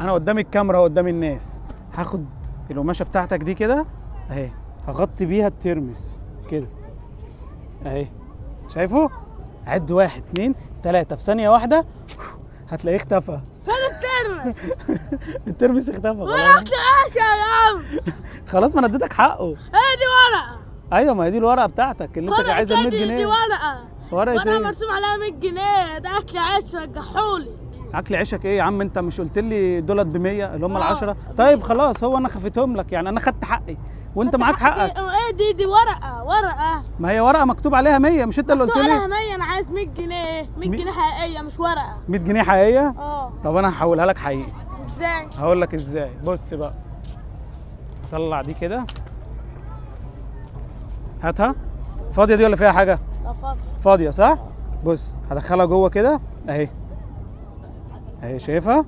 انا قدام الكاميرا وقدام الناس هاخد القماشه بتاعتك دي كده اهي، هغطي بيها الترمس كده اهي، شايفه؟ عد 1 2 3 في ثانيه واحده هتلاقيه اختفى. الترمس اختفى خلاص. ورقة ايش يا عم؟ خلاص ما انا اديتك حقه. هي دي ورقة. ايوه ما هي دي الورقه بتاعتك اللي انت عايزها 100 جنيه. دي ورقة. ورقه ايه؟ مرسوم عليها 100 جنيه، ده اكل عيش رجحولي. اكل عيشك ايه يا عم؟ انت مش قلت لي دولت ب 100 اللي هم ال10؟ طيب خلاص هو انا خفيتهم لك يعني، انا خدت حقي وانت معاك حقك. ايه دي ورقة. ما هي ورقه مكتوب عليها 100 مش انت اللي قلت لي؟ مكتوب عليها 100، انا عايز 100 جنيه، 100 جنيه حقيقية مش ورقة. 100 جنيه حقيقيه؟ اه. طب انا هحولها لك حقيقي. ازاي؟ هقول لك ازاي، بص بقى. هطلع دي كده، هاتها. فاضيه دي ولا فيها حاجه؟ لا فاضي. فاضيه صح؟ بص هدخلها جوه كده اهي، اهي شايفها؟